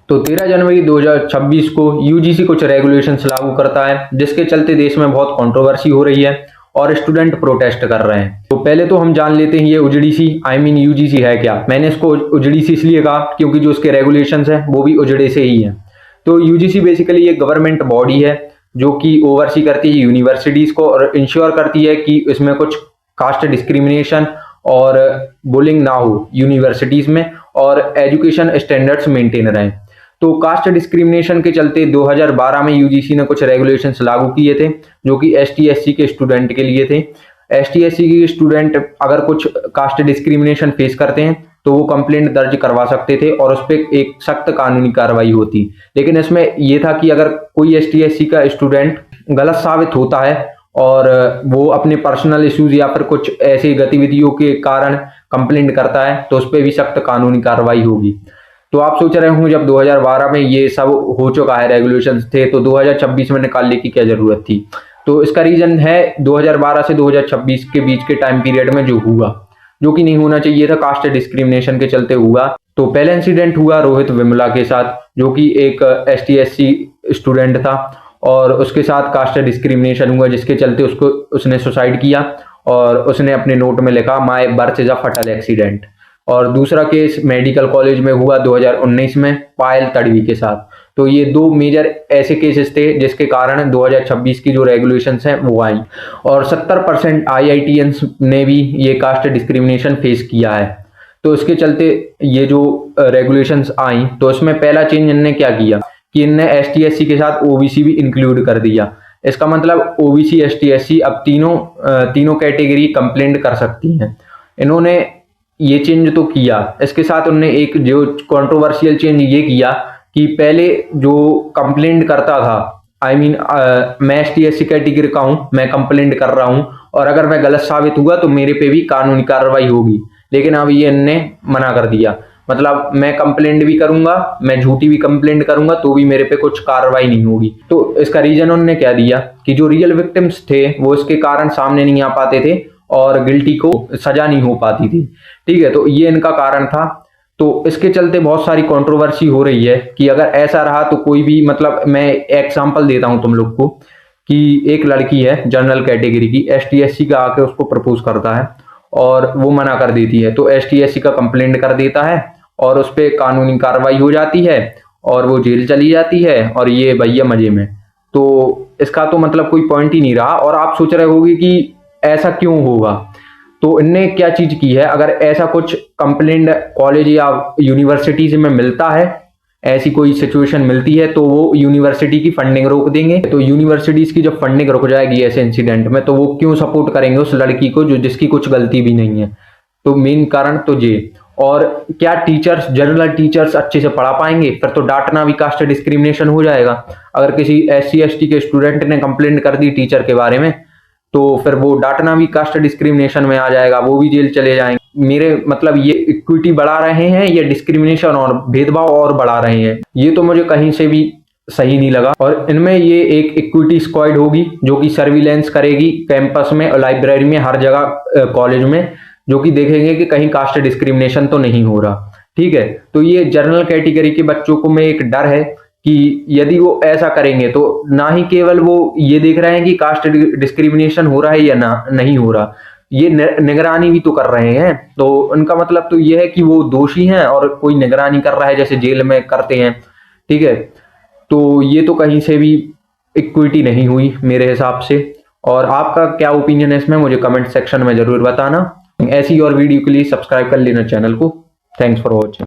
तो 13 जनवरी 2026 को यूजीसी कुछ रेगुलेशंस लागू करता है, जिसके चलते देश में बहुत कंट्रोवर्सी हो रही है और स्टूडेंट प्रोटेस्ट कर रहे हैं। तो पहले तो हम जान लेते हैं ये उजड़ीसी यूजीसी है क्या। मैंने इसको उजड़ीसी इसलिए कहा क्योंकि जो उसके रेगुलेशंस हैं वो भी उजड़े से ही हैं। तो यूजीसी बेसिकली एक गवर्नमेंट बॉडी है जो कि ओवरसी करती है यूनिवर्सिटीज को और इंश्योर करती है कि इसमें कुछ कास्ट डिस्क्रिमिनेशन और बुलिंग ना हो यूनिवर्सिटीज में और एजुकेशन स्टैंडर्ड्स मेंटेन रहें। तो कास्ट डिस्क्रिमिनेशन के चलते 2012 में यूजीसी ने कुछ रेगुलेशंस लागू किए थे जो कि एसटी एससी के स्टूडेंट के लिए थे। एसटी एससी के स्टूडेंट अगर कुछ कास्ट डिस्क्रिमिनेशन फेस करते हैं तो वो कंप्लेंट दर्ज करवा सकते थे और उस पर एक सख्त कानूनी कार्रवाई होती। लेकिन इसमें ये था कि अगर कोई एसटी एससी का स्टूडेंट गलत साबित होता है और वो अपने पर्सनल इश्यूज या फिर कुछ ऐसी गतिविधियों के कारण कंप्लेंट करता है तो उस पर भी सख्त कानूनी कार्रवाई होगी। तो आप सोच रहे होंगे जब 2012 में ये सब हो चुका है, रेगुलेशंस थे, तो 2026 में निकालने की क्या जरूरत थी। तो इसका रीजन है 2012 से 2026 के बीच के टाइम पीरियड में जो हुआ, जो कि नहीं होना चाहिए था, कास्ट डिस्क्रिमिनेशन के चलते हुआ। तो पहला इंसिडेंट हुआ रोहित विमला के साथ, जो कि एक एसटी एससी स्टूडेंट था और उसके साथ कास्ट डिस्क्रिमिनेशन हुआ, जिसके चलते उसने सुसाइड किया और उसने अपने नोट में लिखा माय बर्थ इज अ फटल एक्सीडेंट। और दूसरा केस मेडिकल कॉलेज में हुआ 2019 में पायल तड़वी के साथ। तो ये दो मेजर ऐसे केसेस थे जिसके कारण 2026 की जो रेगुलेशंस हैं वो आई और 70% आईआईटीएंस ने भी ये कास्ट डिस्क्रिमिनेशन फेस किया है। तो इसके चलते ये जो रेगुलेशंस आई तो इसमें पहला चेंज इनने क्या किया कि इनने एसटी एससी के साथ ओबीसी भी इंक्लूड कर दिया। इसका मतलब ओबीसी एसटी एससी अब तीनों कैटेगरी कंप्लेंट कर सकती हैं। इन्होंने ये चेंज तो किया, इसके साथ उन्होंने एक जो कंट्रोवर्शियल चेंज ये किया कि पहले जो कंप्लेंट करता था मैं एसटी एससी कैटेगरी का हूं, मैं कंप्लेंट कर रहा हूं और अगर मैं गलत साबित हुआ तो मेरे पे भी कानूनी कार्रवाई होगी। लेकिन अब ये इनने मना कर दिया, मतलब मैं कंप्लेंट भी करूंगा, मैं झूठी भी कंप्लेंट करूंगा तो भी मेरे पे कुछ कार्रवाई नहीं होगी। तो इसका रीजन उन्होंने क्या दिया कि जो रियल विक्टिम्स थे वो इसके कारण सामने नहीं आ पाते थे और गिल्टी को सजा नहीं हो पाती थी। ठीक है, तो ये इनका कारण था। तो इसके चलते बहुत सारी कंट्रोवर्सी हो रही है कि अगर ऐसा रहा तो कोई भी, मतलब मैं एग्जांपल देता हूं तुम लोग को कि एक लड़की है जनरल कैटेगरी की, एसटी एससी का आके उसको प्रपोज करता है और वो मना कर देती है तो एसटी एससी का कंप्लेंट कर देता है और उस पर कानूनी कार्रवाई हो जाती है और वो जेल चली जाती है और ये भैया मजे में। तो इसका तो मतलब कोई पॉइंट ही नहीं रहा। और आप सोच रहे होंगे कि ऐसा क्यों होगा, तो इनने क्या चीज की है, अगर ऐसा कुछ कंप्लेंट कॉलेज या यूनिवर्सिटीज में मिलता है, ऐसी कोई सिचुएशन मिलती है तो वो यूनिवर्सिटी की फंडिंग रोक देंगे। तो यूनिवर्सिटीज की जब फंडिंग रुक जाएगी ऐसे इंसिडेंट में तो वो क्यों सपोर्ट करेंगे उस लड़की को जो जिसकी कुछ गलती भी नहीं है। तो मेन कारण तो ये। और क्या टीचर्स, जनरल टीचर्स अच्छे से पढ़ा पाएंगे? फिर तो डांटना भी कास्ट डिस्क्रिमिनेशन हो जाएगा। अगर किसी एससी एसटी के स्टूडेंट ने कंप्लेंट कर दी टीचर के बारे में तो फिर वो डांटना भी कास्ट डिस्क्रिमिनेशन में आ जाएगा, वो भी जेल चले जाएंगे। मेरे मतलब ये इक्विटी बढ़ा रहे हैं या डिस्क्रिमिनेशन और भेदभाव और बढ़ा रहे हैं, ये तो मुझे कहीं से भी सही नहीं लगा। और इनमें ये एक इक्विटी स्क्वाड होगी जो कि सर्विलेंस करेगी कैंपस में, लाइब्रेरी में, हर जगह कॉलेज में, जो कि देखेंगे कि कहीं कास्ट डिस्क्रिमिनेशन तो नहीं हो रहा। ठीक है, तो ये जनरल कैटेगरी के बच्चों को में एक डर है कि यदि वो ऐसा करेंगे तो ना ही केवल वो ये देख रहे हैं कि कास्ट डिस्क्रिमिनेशन हो रहा है या ना नहीं हो रहा, ये निगरानी भी तो कर रहे हैं। तो उनका मतलब तो ये है कि वो दोषी हैं और कोई निगरानी कर रहा है जैसे जेल में करते हैं। ठीक है, तो ये तो कहीं से भी इक्विटी नहीं हुई मेरे हिसाब से। और आपका क्या ओपिनियन है इसमें, मुझे कमेंट सेक्शन में जरूर बताना। ऐसी और वीडियो के लिए सब्सक्राइब कर लेना चैनल को। Thanks for watching.